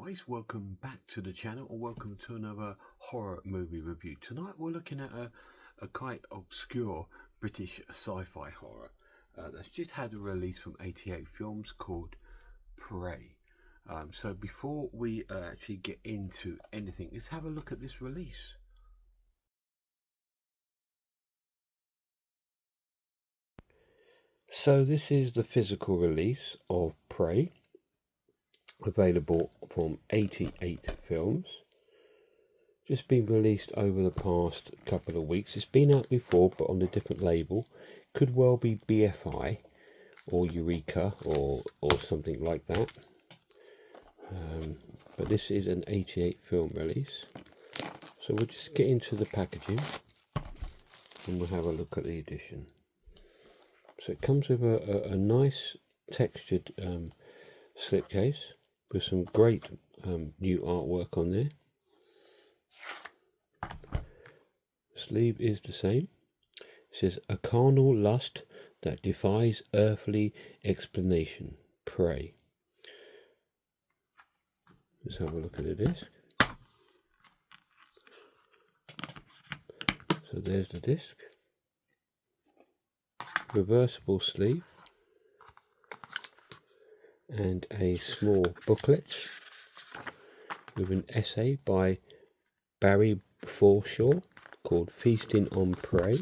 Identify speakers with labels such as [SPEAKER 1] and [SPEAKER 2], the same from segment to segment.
[SPEAKER 1] guys, welcome back to the channel, or welcome to another horror movie review. Tonight we're looking at a quite obscure British sci-fi horror that's just had a release from 88 Films called Prey. So before we actually get into anything, let's have a look at this release. So this is the physical release of Prey, available from 88 Films. Just been released over the past couple of weeks. It's been out before, but on a different label. Could well be BFI or Eureka or something like that. But this is an 88 film release. So we'll just get into the packaging and we'll have a look at the edition. So it comes with a nice textured slipcase with some great new artwork on there. Sleeve is the same. It says, "A carnal lust that defies earthly explanation. Prey." Let's have a look at the disc. So there's the disc. Reversible sleeve. And a small booklet with an essay by Barry Forshaw called Feasting on Prey.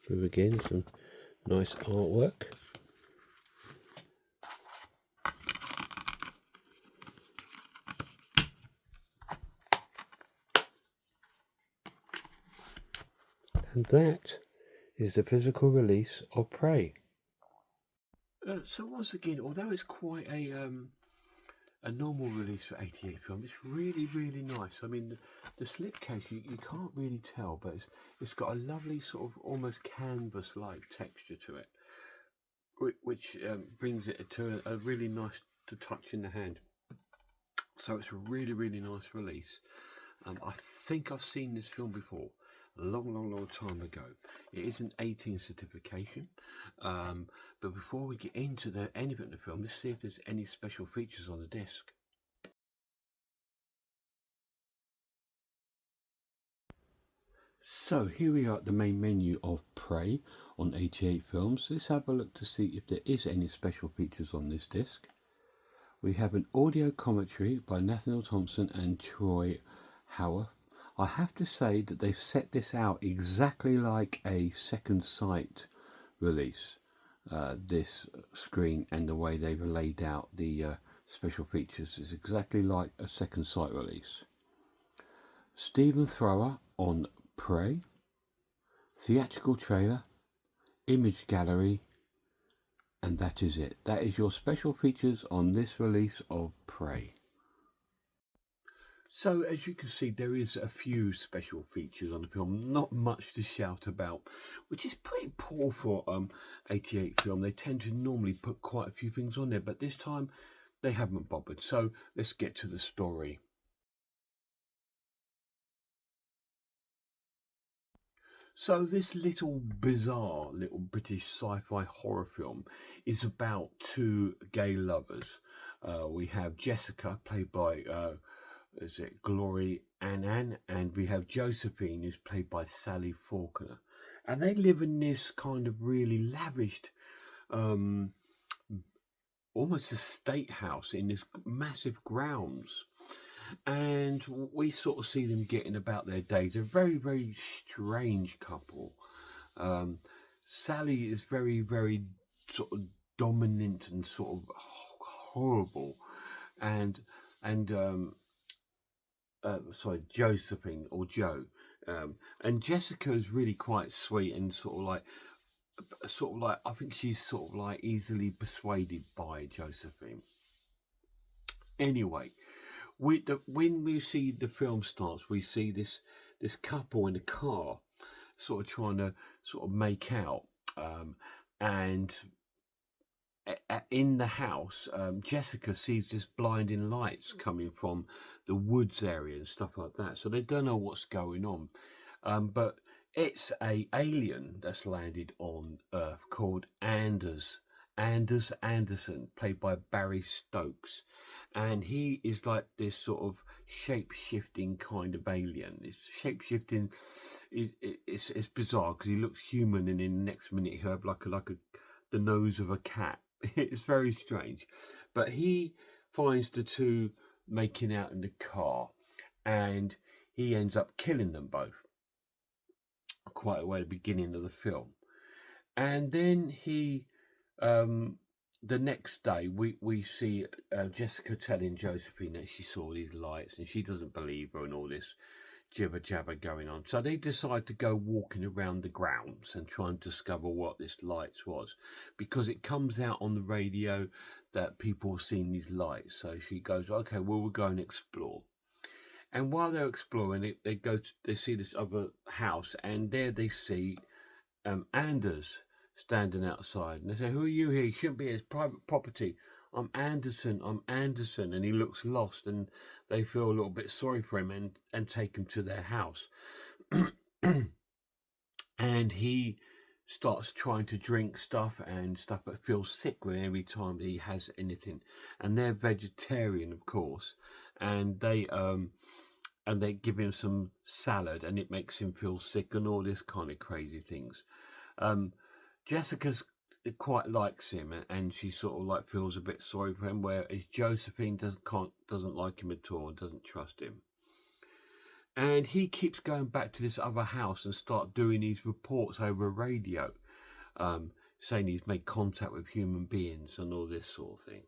[SPEAKER 1] With again some nice artwork. And that is the physical release of Prey. So once again, although it's quite a normal release for 88 film, it's really nice. I mean, the slipcase you can't really tell, but it's got a lovely sort of almost canvas-like texture to it, which brings it to a really nice to touch in the hand. So it's a really nice release. I think I've seen this film before. A long time ago. It is an 18 certification, but before we get into anything in the film, let's see if there's any special features on the disc. So here we are at the main menu of Prey on 88 Films. Let's have a look to see if there is any special features on this disc. We have an audio commentary by Nathaniel Thompson and Troy Howarth. I have to say that they've set this out exactly like a Second Sight release, this screen and the way they've laid out the special features is exactly like a Second Sight release. Stephen Thrower on Prey, theatrical trailer, image gallery, and that is it. That is your special features on this release of Prey. So as you can see, there is a few special features on the film, not much to shout about, which is pretty poor for 88 film. They tend to normally put quite a few things on there, but this time they haven't bothered. So let's get to the story. So this little bizarre little British sci-fi horror film is about two gay lovers. We have Jessica, played by is it Glory Annan, and we have Josephine, who's played by Sally Faulkner, and they live in this kind of really lavished almost a state house in this massive grounds, and we sort of see them getting about their days. A very strange couple. Sally is very sort of dominant and sort of horrible, and Josephine or Joe, and Jessica is really quite sweet and sort of like I think she's sort of like easily persuaded by Josephine. Anyway, when we see the film starts, we see this couple in a car, sort of trying to sort of make out, and in the house, Jessica sees this blinding lights coming from the woods area and stuff like that. So they don't know what's going on. But It's a alien that's landed on Earth called Anders Anderson, played by Barry Stokes, and he is like this sort of shape-shifting kind of alien. It's shape-shifting. It's bizarre because he looks human, and in the next minute he'll have like the nose of a cat. It's very strange, but he finds the two making out in the car, and he ends up killing them both quite away at the beginning of the film. And then the next day, we see Jessica telling Josephine that she saw these lights, and she doesn't believe her, and all this jibber jabber going on. So they decide to go walking around the grounds and try and discover what this lights was, because it comes out on the radio that people have seen these lights. So she goes, okay, well, we'll go and explore. And while they're exploring, they see this other house, and there they see Anders standing outside, and they say, "Who are you here? You shouldn't be here. It's private property. I'm Anderson. I'm Anderson." And he looks lost, and they feel a little bit sorry for him and take him to their house. And he starts trying to drink stuff, but feels sick with every time he has anything. And they're vegetarian, of course, and they give him some salad, and it makes him feel sick, and all this kind of crazy things. Jessica's quite likes him, and she sort of like feels a bit sorry for him, whereas Josephine doesn't like him at all and doesn't trust him. And he keeps going back to this other house and start doing these reports over radio, saying he's made contact with human beings and all this sort of thing.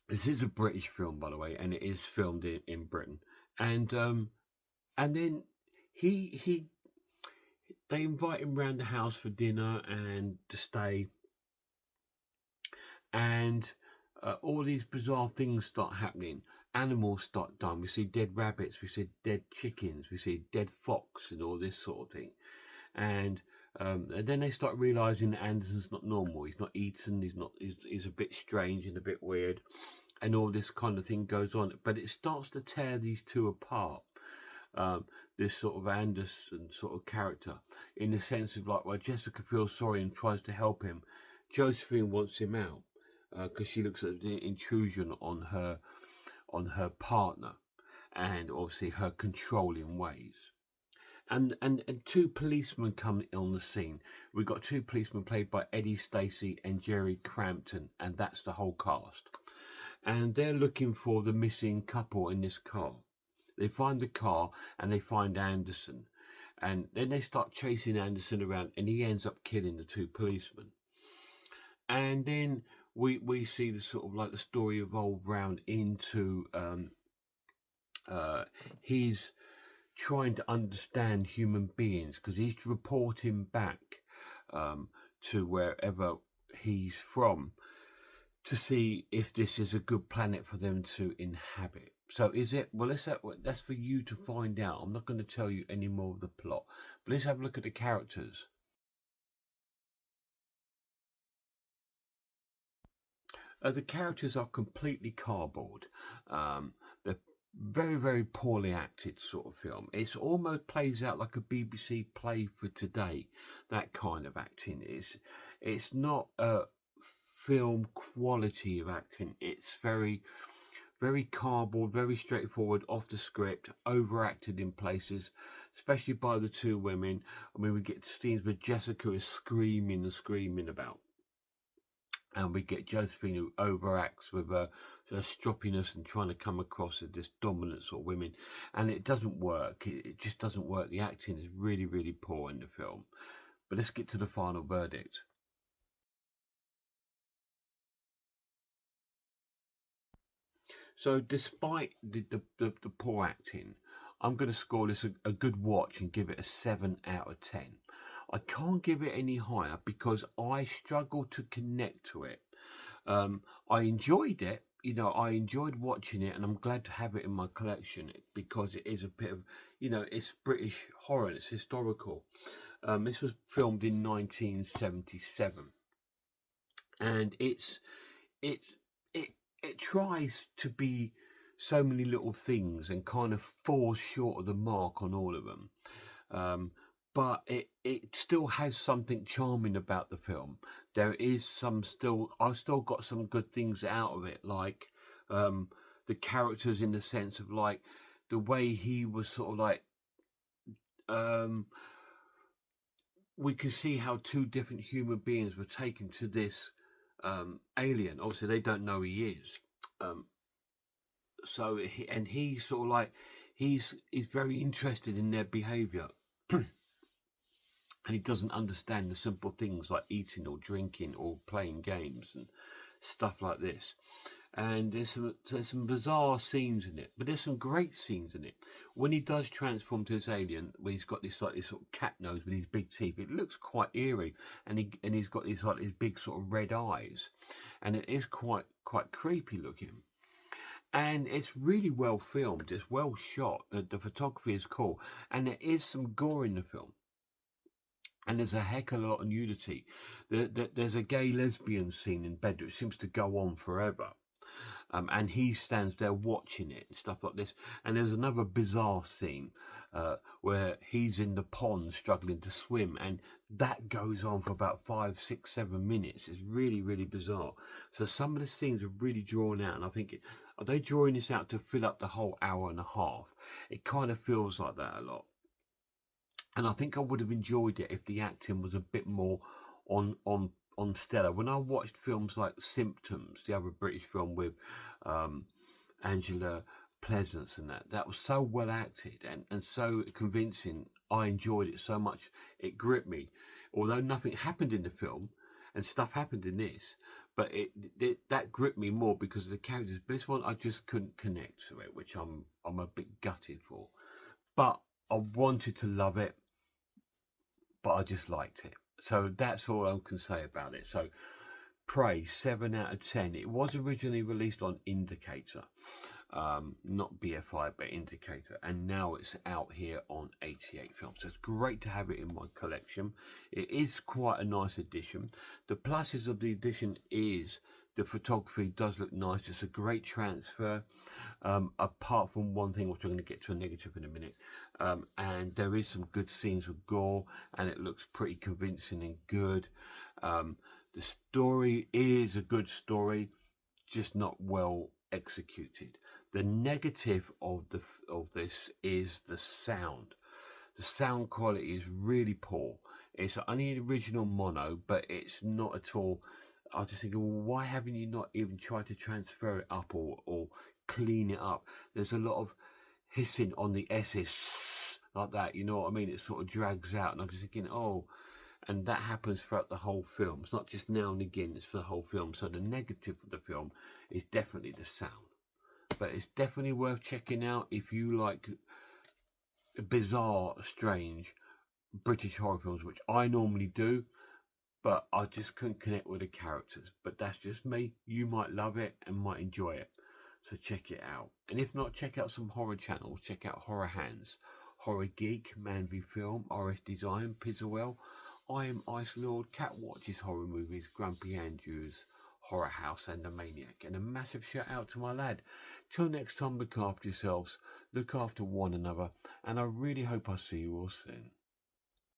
[SPEAKER 1] This is a British film, by the way, and it is filmed in Britain. And then they invite him round the house for dinner and to stay, and all these bizarre things start happening. Animals start dying. We see dead rabbits, we see dead chickens, we see dead fox, and all this sort of thing. And then they start realizing that Anderson's not normal. He's not eaten. He's a bit strange and a bit weird, and all this kind of thing goes on. But it starts to tear these two apart. This sort of Anderson sort of character, in the sense of like, well, Jessica feels sorry and tries to help him. Josephine wants him out because she looks at the intrusion on her partner, and obviously her controlling ways. And two policemen come on the scene. We've got two policemen played by Eddie Stacey and Jerry Crampton, and that's the whole cast. And they're looking for the missing couple in this car. They find the car and they find Anderson, and then they start chasing Anderson around, and he ends up killing the two policemen. And then we see the sort of like the story evolve round into he's trying to understand human beings, because he's reporting back to wherever he's from to see if this is a good planet for them to inhabit. So is it? Well, that's for you to find out. I'm not going to tell you any more of the plot, but let's have a look at the characters. The characters are completely cardboard. They're very, very poorly acted sort of film. It almost plays out like a BBC play for today. That kind of acting it's not a film quality of acting. It's very, very cardboard, very straightforward, off the script, overacted in places, especially by the two women. I mean, we get scenes where Jessica is screaming and screaming about. And we get Josephine, who overacts with her stroppiness and trying to come across as this dominant sort of women. And it doesn't work. It just doesn't work. The acting is really, really poor in the film. But let's get to the final verdict. So despite the poor acting, I'm going to score this a good watch and give it a 7 out of 10. I can't give it any higher because I struggle to connect to it. I enjoyed it. I enjoyed watching it, and I'm glad to have it in my collection because it is a bit of, it's British horror. It's historical. This was filmed in 1977, and it tries to be so many little things and kind of falls short of the mark on all of them. But it still has something charming about the film. There is I've still got some good things out of it, like the characters, in the sense of like the way he was sort of like, we can see how two different human beings were taken to this alien. Obviously they don't know he is. So he's sort of like, he's very interested in their behavior. And he doesn't understand the simple things like eating or drinking or playing games and stuff like this. And there's some bizarre scenes in it, but there's some great scenes in it. When he does transform to this alien, where he's got this like this sort of cat nose with his big teeth, it looks quite eerie, and he's got these like these big sort of red eyes, and it is quite creepy looking. And it's really well filmed. It's well shot. The photography is cool, and there is some gore in the film. And there's a heck of a lot of nudity. There's a gay lesbian scene in bed which seems to go on forever. And he stands there watching it and stuff like this. And there's another bizarre scene where he's in the pond struggling to swim, and that goes on for about 5, 6, 7 minutes. It's really, really bizarre. So some of the scenes are really drawn out, and I think, are they drawing this out to fill up the whole hour and a half? It kind of feels like that a lot. And I think I would have enjoyed it if the acting was a bit more on stellar. When I watched films like Symptoms, the other British film with Angela Pleasance, and that was so well acted and so convincing. I enjoyed it so much. It gripped me. Although nothing happened in the film, and stuff happened in this, but that gripped me more because of the characters. But this one, I just couldn't connect to it, which I'm a bit gutted for. But I wanted to love it, but I just liked it. So that's all I can say about it. So Prey, 7 out of 10. It was originally released on Indicator, not BFI, but Indicator, and now it's out here on 88 Films. So it's great to have it in my collection. It is quite a nice edition. The pluses of the edition is the photography does look nice. It's a great transfer, apart from one thing, which I'm going to get to a negative in a minute. And there is some good scenes of gore, and it looks pretty convincing and good. The story is a good story, just not well executed. The negative of this is the sound. The sound quality is really poor. It's only an original mono, but it's not at all. I was just thinking, well, why haven't you not even tried to transfer it up or clean it up? There's a lot of hissing on the S's like that, you know what I mean? It sort of drags out, and I'm just thinking, oh, and that happens throughout the whole film. It's not just now and again, it's for the whole film. So the negative of the film is definitely the sound. But it's definitely worth checking out if you like bizarre, strange British horror films, which I normally do, but I just couldn't connect with the characters. But that's just me. You might love it and might enjoy it. So check it out. And if not, check out some horror channels. Check out Horror Hands, Horror Geek, Man v Film, RS Design, Pizzawell, I Am Ice Lord, Cat Watches Horror Movies, Grumpy Andrews, Horror House, and The Maniac. And a massive shout out to my lad. Till next time, look after yourselves, look after one another, and I really hope I see you all soon.